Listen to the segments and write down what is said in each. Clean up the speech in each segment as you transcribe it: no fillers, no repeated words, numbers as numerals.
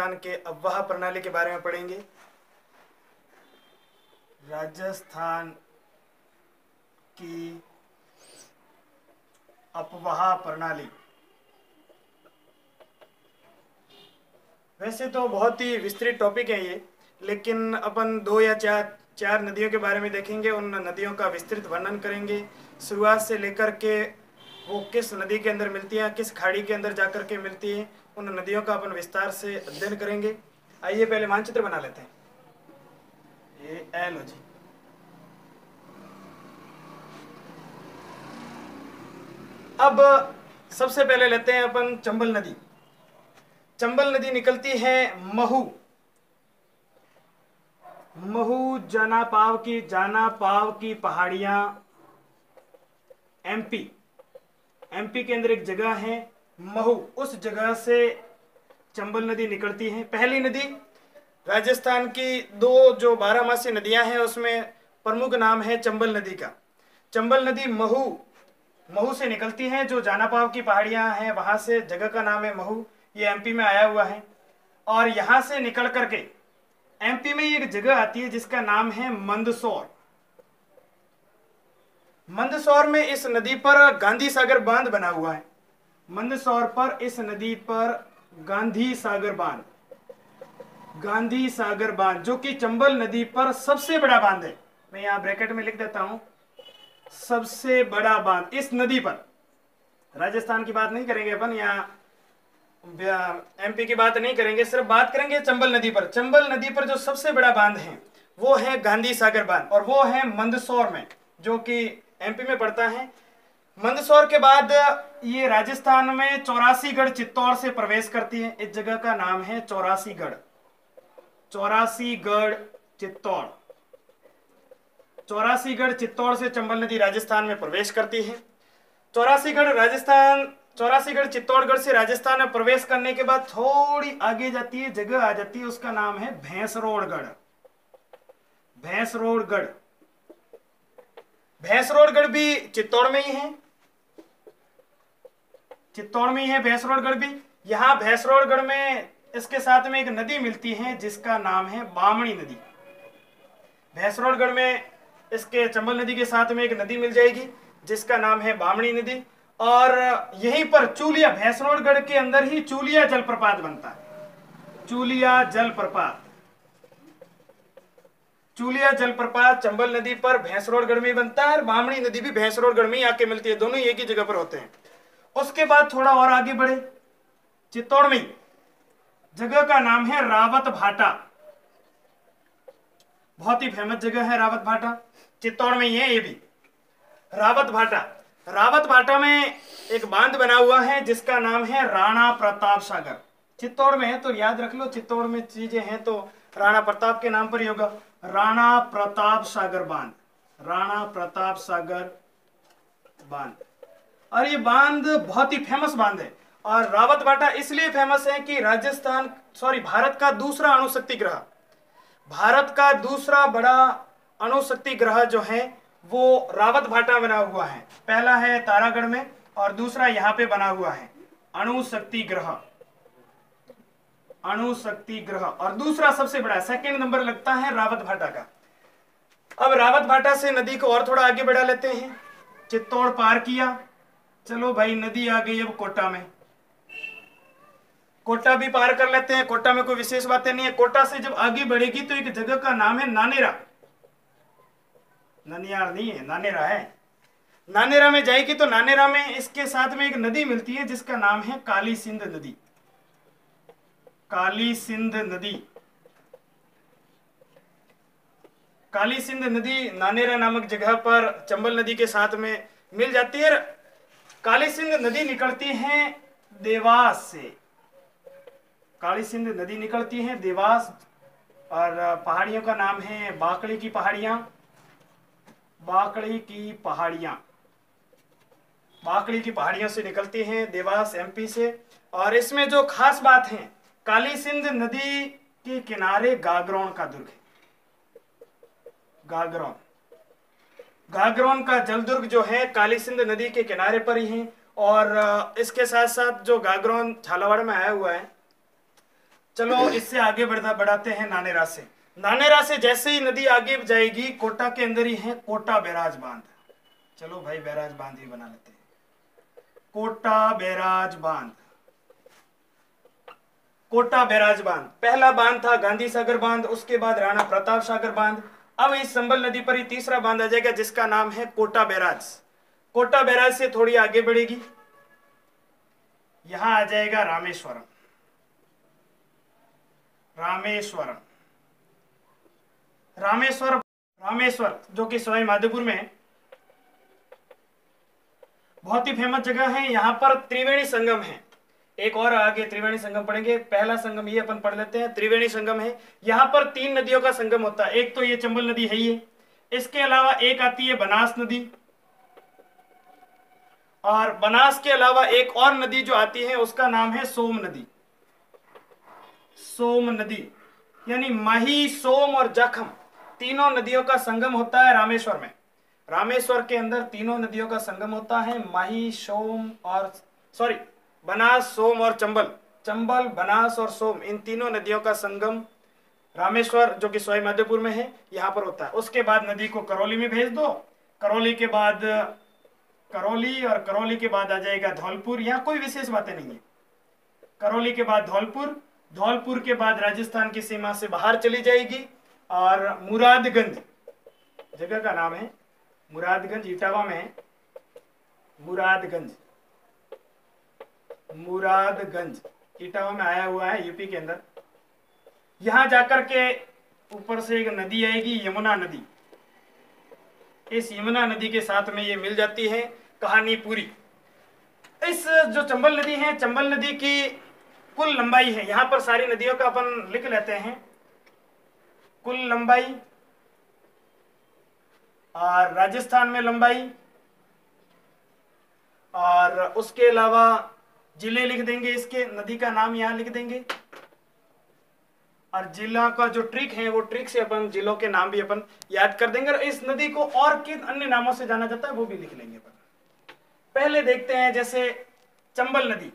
राजस्थान के अफवाह प्रणाली के बारे में पढ़ेंगे। राजस्थान की अफवाह प्रणाली वैसे तो बहुत ही विस्तृत टॉपिक है ये, लेकिन अपन 2 या 4 नदियों के बारे में देखेंगे। उन नदियों का विस्तृत वर्णन करेंगे, शुरुआत से लेकर के वो किस नदी के अंदर मिलती हैं, किस खाड़ी के अंदर जाकर के मिलती हैं, उन नदियों का अपन विस्तार से अध्ययन करेंगे। आइए पहले मानचित्र बना लेते हैं। ये एल हो जी। अब सबसे पहले लेते हैं अपन चंबल नदी। चंबल नदी निकलती है महू जानापाव की पहाड़ियां, एमपी के अंदर एक जगह है महू, उस जगह से चंबल नदी निकलती है। पहली नदी राजस्थान की 2 जो 12मासी नदियां हैं उसमें प्रमुख नाम है चंबल नदी का। चंबल नदी महू से निकलती है, जो जानापाव की पहाड़ियां हैं वहां से, जगह का नाम है महू, ये एमपी में आया हुआ है। और यहां से निकल करके एमपी में एक जगह आती है जिसका नाम है मंदसौर। मंदसौर में इस नदी पर गांधी सागर बांध बना हुआ है। मंदसौर पर इस नदी पर गांधी सागर बांध जो कि चंबल नदी पर सबसे बड़ा बांध है। मैं यहां ब्रैकेट में लिख देता हूं, सबसे बड़ा बांध इस नदी पर। राजस्थान की बात नहीं करेंगे अपन, यहाँ एमपी की बात नहीं करेंगे, सिर्फ बात करेंगे चंबल नदी पर। चंबल नदी पर जो सबसे बड़ा बांध है वो है गांधी सागर बांध, और वो है मंदसौर में, जो कि एमपी में पड़ता है। मंदसौर के बाद ये राजस्थान में चौरासीगढ़ चित्तौड़ से प्रवेश करती है। इस जगह का नाम है चौरासीगढ़ चित्तौड़ से चंबल नदी राजस्थान में प्रवेश करती है। चौरासीगढ़ चित्तौड़गढ़ से राजस्थान में प्रवेश करने के बाद थोड़ी आगे जाती है, जगह आ जाती है, उसका नाम है भैंसरोड़गढ़ भी चित्तौड़ में ही है, भैंसरोड़गढ़ भी। यहां भैंसरोड़गढ़ में इसके साथ में एक नदी मिलती है जिसका नाम है बामणी नदी। भैंसरोड़गढ़ में इसके चंबल नदी के साथ में एक नदी मिल जाएगी जिसका नाम है बामणी नदी। और यहीं पर भैंसरोड़गढ़ के अंदर ही चूलिया जलप्रपात बनता है। चूलिया जलप्रपात चंबल नदी पर भैंसरोड़गढ़ में बनता है, और बामणी नदी भी भैंसरोड़गढ़ में ही आके मिलती है, दोनों एक ही जगह पर होते हैं। उसके बाद थोड़ा और आगे बढ़े, चित्तौड़ में जगह का नाम है रावत भाटा, बहुत ही फेमस जगह है रावत भाटा, चित्तौड़ में ही है ये भी। रावत भाटा में एक बांध बना हुआ है जिसका नाम है राणा प्रताप सागर। चित्तौड़ में है तो याद रख लो, चित्तौड़ में चीजें हैं तो राणा प्रताप के नाम पर ही होगा। राणा प्रताप सागर बांध, और ये बांध बहुत ही फेमस बांध है। और रावत भाटा इसलिए फेमस है कि भारत का दूसरा बड़ा अणुशक्ति ग्रह जो है वो रावत भाटा बना हुआ है। पहला है तारागढ़ में और दूसरा यहाँ पे बना हुआ है अणुशक्ति ग्रह, और दूसरा सबसे बड़ा सेकंड नंबर लगता है रावत भाटा का। अब रावत भाटा से नदी को और थोड़ा आगे बढ़ा लेते हैं। चित्तौड़ पार किया, चलो भाई नदी आ गई अब कोटा में, कोटा भी पार कर लेते हैं। कोटा में कोई विशेष बातें नहीं है। कोटा से जब आगे बढ़ेगी तो एक जगह का नाम है नानेरा, ननियार नहीं है, नानेरा है। नानेरा में जाएगी तो नानेरा में इसके साथ में एक नदी मिलती है जिसका नाम है काली सिंध नदी नानेरा नामक जगह पर चंबल नदी के साथ में मिल जाती है। काली सिंध नदी निकलती है देवास, और पहाड़ियों का नाम है बाकड़ी की पहाड़ियों से निकलती हैं देवास एमपी से। और इसमें जो खास बात है, काली सिंध नदी के किनारे गागरोन का दुर्ग है। गागरोन का जलदुर्ग जो है काली सिंध नदी के किनारे पर ही है। और इसके साथ साथ जो गागरोन झालावाड़ में आया हुआ है, चलो इससे आगे बढ़ाते हैं नानेरा से। नानेरा से जैसे ही नदी आगे जाएगी, कोटा के अंदर ही है कोटा बैराज बांध। चलो भाई बैराज बांध ही बना लेते हैं, कोटा बैराज बांध। कोटा बैराज बांध पहला बांध था गांधी सागर बांध, उसके बाद राणा प्रताप सागर बांध। अब इस संबल नदी पर ही तीसरा बांध आ जाएगा जिसका नाम है कोटा बैराज। कोटा बैराज से थोड़ी आगे बढ़ेगी, यहां आ जाएगा रामेश्वरम। रामेश्वरम रामेश्वर जो कि सवाई माधोपुर में है, बहुत ही फेमस जगह है। यहां पर त्रिवेणी संगम है, एक और आगे त्रिवेणी संगम पढ़ेंगे। पहला संगम ये अपन पढ़ लेते हैं, त्रिवेणी संगम है। यहां पर 3 नदियों का संगम होता है। एक तो ये चंबल नदी है ये, इसके अलावा एक आती है बनास नदी, और बनास के अलावा एक और नदी जो आती है उसका नाम है सोम नदी। सोम नदी यानी माही, सोम और जखम, तीनों नदियों का संगम होता है रामेश्वर में। रामेश्वर के अंदर तीनों नदियों का संगम होता है, माही, सोम और बनास, सोम और चंबल। चंबल, बनास और सोम, इन तीनों नदियों का संगम रामेश्वर जो कि सवाई माधोपुर में है यहां पर होता है। उसके बाद नदी को करौली में भेज दो, करौली के बाद करौली, और करौली के बाद आ जाएगा धौलपुर। यहाँ कोई विशेष बातें नहीं है। करौली के बाद धौलपुर, धौलपुर के बाद राजस्थान की सीमा से बाहर चली जाएगी, और मुरादगंज, जगह का नाम है मुरादगंज, इटावा में है मुरादगंज इटावा में आया हुआ है, यूपी के अंदर। यहां जाकर के ऊपर से एक नदी आएगी, यमुना नदी। इस यमुना नदी के साथ में ये मिल जाती है, कहानी पूरी। इस जो चंबल नदी है, चंबल नदी की कुल लंबाई है, यहां पर सारी नदियों का अपन लिख लेते हैं, कुल लंबाई, और राजस्थान में लंबाई, और उसके अलावा जिले लिख देंगे, इसके नदी का नाम यहां लिख देंगे, और जिला का जो ट्रिक है वो ट्रिक से अपन जिलों के नाम भी अपन याद कर देंगे, और इस नदी को और किन अन्य नामों से जाना जाता है वो भी लिख लेंगे अपन। पहले देखते हैं जैसे चंबल नदी।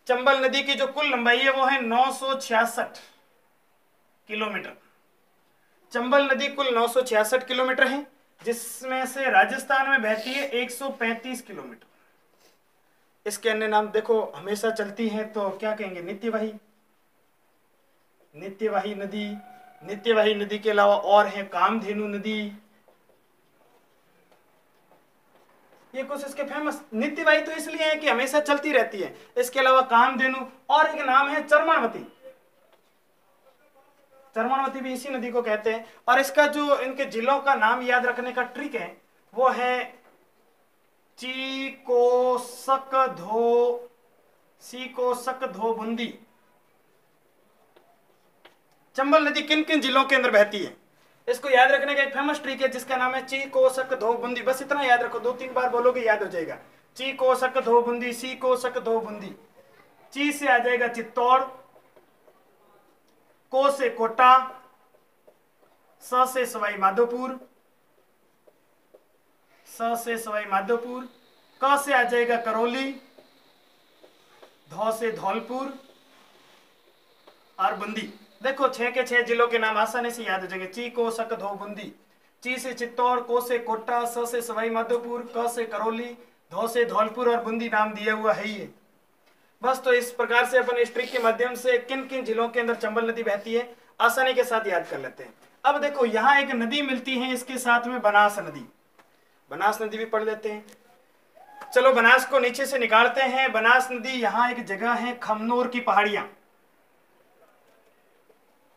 चंबल नदी की जो कुल लंबाई है वो है 966 किलोमीटर। चंबल नदी कुल 966 किलोमीटर है, जिसमें से राजस्थान में बहती है 135 किलोमीटर। इसके अन्य नाम देखो, हमेशा चलती है तो क्या कहेंगे, नित्यवाही, नित्यवाही नदी। नित्यवाही नदी के अलावा और है कामधेनु नदी, ये कुछ इसके फेमस। नित्यवाही तो इसलिए है कि हमेशा चलती रहती है। इसके अलावा कामधेनु, और एक नाम है चरमणवती। चरमणवती भी इसी नदी को कहते हैं। और इसका जो इनके जिलों का नाम याद रखने का ट्रिक है वो है सीकोसकधो बूंदी। चंबल नदी किन किन जिलों के अंदर बहती है, इसको याद रखने का एक फेमस ट्रिक है जिसका नाम है चीकोसकधो बूंदी। बस इतना याद रखो, 2-3 बार बोलोगे याद हो जाएगा। चीकोसकधो बूंदी, सीकोसकधो बूंदी। ची से आ जाएगा चित्तौड़, को से कोटा, स से सवाई माधोपुर, स से सवाई माधोपुर, क से आ जाएगा करौली, धौ से धौलपुर और बूंदी। देखो 6 के 6 जिलों के नाम आसानी से याद हो जाएंगे। ची को सक धो बूंदी, ची से चित्तौड़, को से कोटा, स से सवाई माधोपुर, क से करौली, धौ से धौलपुर और बूंदी नाम दिया हुआ है ये। बस तो इस प्रकार से अपन इस ट्रिक के माध्यम से किन किन जिलों के अंदर चंबल नदी बहती है आसानी के साथ याद कर लेते हैं। अब देखो यहाँ एक नदी मिलती है, इसके साथ में बनास नदी। बनास नदी भी पढ़ लेते हैं। चलो बनास को नीचे से निकालते हैं। बनास नदी, यहाँ एक जगह है खमनोर की पहाड़ियां।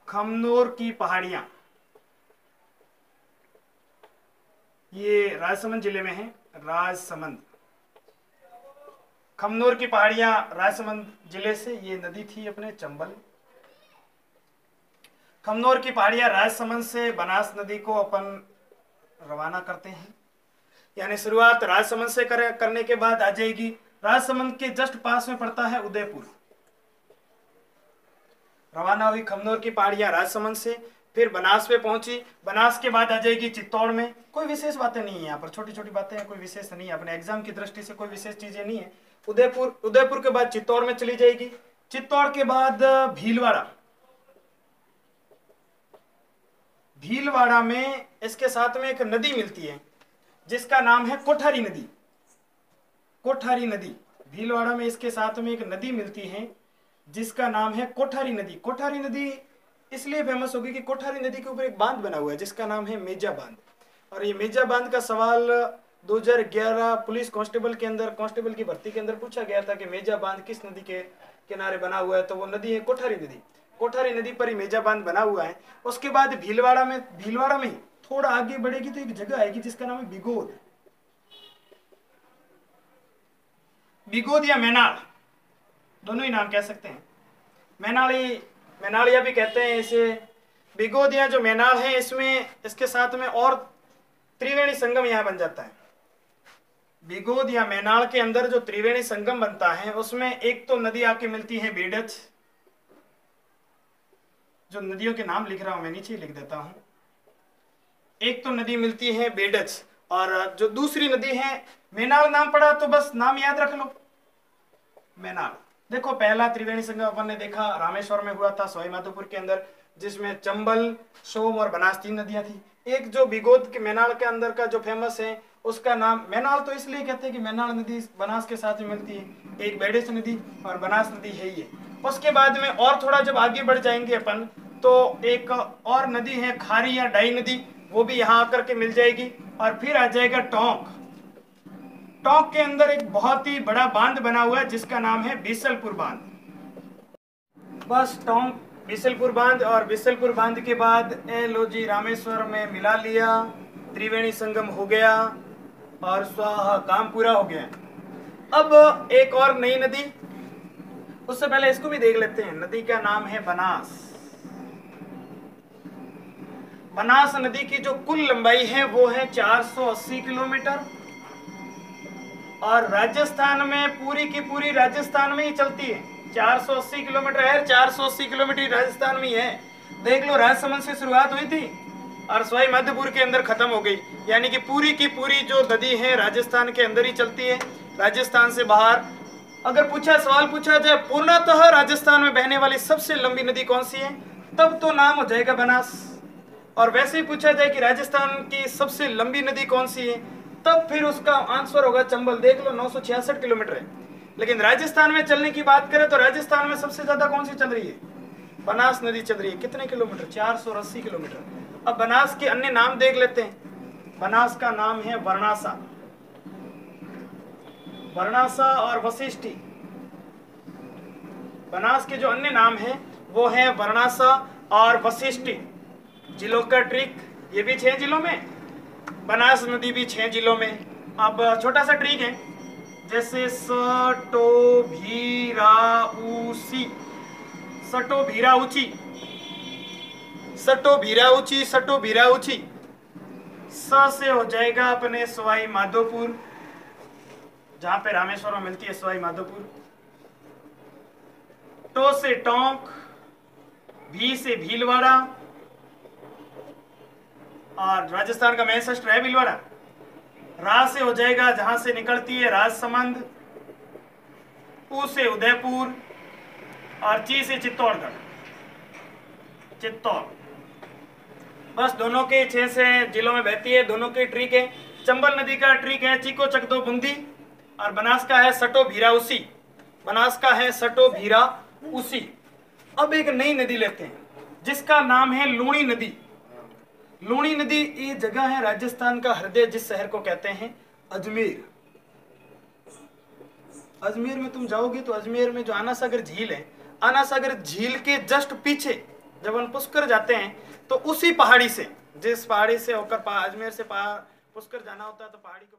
खमनोर की पहाड़ियां ये राजसमंद जिले में है। राजसमंद, खमनोर की पहाड़ियां राजसमंद जिले से ये नदी थी अपने चंबल। खमनोर की पहाड़ियां राजसमंद से बनास नदी को अपन रवाना करते हैं, यानी शुरुआत राजसमंद से करने के बाद आ जाएगी। राजसमंद के जस्ट पास में पड़ता है उदयपुर। रवाना हुई खमनोर की पहाड़ियां राजसमंद से, फिर बनास पे पहुंची। बनास के बाद आ जाएगी चित्तौड़ में। कोई विशेष बातें नहीं है यहाँ पर, छोटी छोटी बातें हैं, कोई विशेष नहीं है। अपने एग्जाम की दृष्टि से कोई विशेष चीजें नहीं है। उदयपुर, उदयपुर के बाद चित्तौड़ में चली जाएगी, चित्तौड़ के बाद भीलवाड़ा, भीलवाड़ा में इसके साथ में एक नदी मिलती है जिसका नाम है कोठारी नदी, कोठारी नदी। भीलवाड़ा में इसके साथ में एक नदी मिलती है जिसका नाम है कोठारी नदी। कोठारी नदी इसलिए फेमस होगी कि कोठारी नदी के ऊपर एक बांध बना हुआ है जिसका नाम है मेजा बांध। और ये मेजा बांध का सवाल 2011 पुलिस कांस्टेबल के अंदर, कांस्टेबल की भर्ती के अंदर पूछा गया था कि मेजा बांध किस नदी के किनारे बना हुआ है, तो वो नदी है कोठारी नदी। कोठारी नदी पर ही मेजा बांध बना हुआ है। उसके बाद भीलवाड़ा में ही थोड़ा आगे बढ़ेगी तो एक जगह आएगी जिसका नाम है बिगोद, बिगोद या मैनाल, दोनों ही नाम कह सकते हैं। मैनालिया भी कहते हैं इसे। बिगोद या जो मैनाल है, इसमें इसके साथ में और त्रिवेणी संगम यहाँ बन जाता है। बिगोद या मैनाल के अंदर जो त्रिवेणी संगम बनता है उसमें एक तो नदी आके मिलती है बेडच, जो नदियों के नाम लिख रहा हूं मैं नीचे लिख देता हूं। एक तो नदी मिलती है बेडच और जो दूसरी नदी है मैनाल। नाम पड़ा तो बस नाम याद रख लो, मैनाल। देखो पहला त्रिवेणी संगम अपन ने देखा रामेश्वर में हुआ था, सवाई माधोपुर के अंदर, जिसमें चंबल, सोम और बनास 3 नदियां थी। एक जो बिगोद के मैनाल के अंदर का जो फेमस है उसका नाम मैनाल, तो इसलिए कहते हैं कि मैनाल नदी बनास के साथ में मिलती है। एक बेडेच नदी और बनास नदी है ही है। उसके बाद में और थोड़ा जब आगे बढ़ जाएंगे अपन तो एक और नदी है खारी या डाई नदी, वो भी यहाँ आकर के मिल जाएगी। और फिर आ जाएगा टोंक। टोंक के अंदर एक बहुत ही बड़ा बांध बना हुआ है जिसका नाम है बीसलपुर बांध। बस टोंक, बीसलपुर बांध, और बीसलपुर बांध के बाद लो जी रामेश्वर में मिला लिया, त्रिवेणी संगम हो गया और स्वाहा, काम पूरा हो गया। अब एक और नई नदी, उससे पहले इसको भी देख लेते हैं। नदी का नाम है बनास। बनास नदी की जो कुल लंबाई है वो है 480 किलोमीटर और राजस्थान में पूरी की पूरी राजस्थान में ही चलती है। 480 किलोमीटर है, 480 किलोमीटर राजस्थान में ही है। देख लो, राजसमंद से शुरुआत हुई थी और सवाई माधोपुर के अंदर खत्म हो गई, यानी कि पूरी की पूरी जो नदी है राजस्थान के अंदर ही चलती है, राजस्थान से बाहर। अगर सवाल पूछा जाए पूर्णतः राजस्थान में बहने वाली सबसे लंबी नदी कौन सी है, तब तो नाम हो जाएगा बनास। और वैसे ही पूछा जाए कि राजस्थान की सबसे लंबी नदी कौन सी है, तब फिर उसका आंसर होगा चंबल। देख लो 966 किलोमीटर है। लेकिन राजस्थान में चलने की बात करें तो राजस्थान में सबसे ज्यादा कौन सी चल रही है, बनास नदी चल रही है। कितने किलोमीटर, 480 किलोमीटर। अब बनास के अन्य नाम देख लेते हैं। बनास का नाम है वर्णासा, वर्णासा और वशिष्ठी। बनास के जो अन्य नाम है वो है वर्णासा और वशिष्ठी। जिलों का ट्रिक, ये भी 6 जिलों में, बनास नदी भी 6 जिलों में। अब छोटा सा ट्रिक है, जैसे सटोभीराऊसी, सटोभीराऊची, सटोभीराऊची, सटोभीराऊची। स से हो जाएगा अपने सवाई माधोपुर, जहां पे रामेश्वर में मिलती है सवाई माधोपुर। टो से टोंक, भी से भीलवाड़ा, और राजस्थान का मेन शस्त्र है भीलवाड़ा। रा से हो जाएगा जहां से निकलती है राजसमंद, ऊ से उदयपुर, और ची से चित्तौड़गढ़, चित्तौड़। बस दोनों के 6 से जिलों में बहती है, दोनों के ट्रिक है। चंबल नदी का ट्रिक है चीको चकदो बूंदी, और बनास का है सटो भीराऊसी, बनास का है सटो भीराऊसी। अब एक नई नदी लेते हैं जिसका नाम है लूणी नदी। लूणी नदी ये जगह है राजस्थान का हृदय, जिस शहर को कहते हैं अजमेर। अजमेर में तुम जाओगे तो अजमेर में जो आना सागर झील है, आना सागर झील के जस्ट पीछे जब हम पुष्कर जाते हैं तो उसी पहाड़ी से, जिस पहाड़ी से होकर अजमेर से पुष्कर जाना होता है, तो पहाड़ी को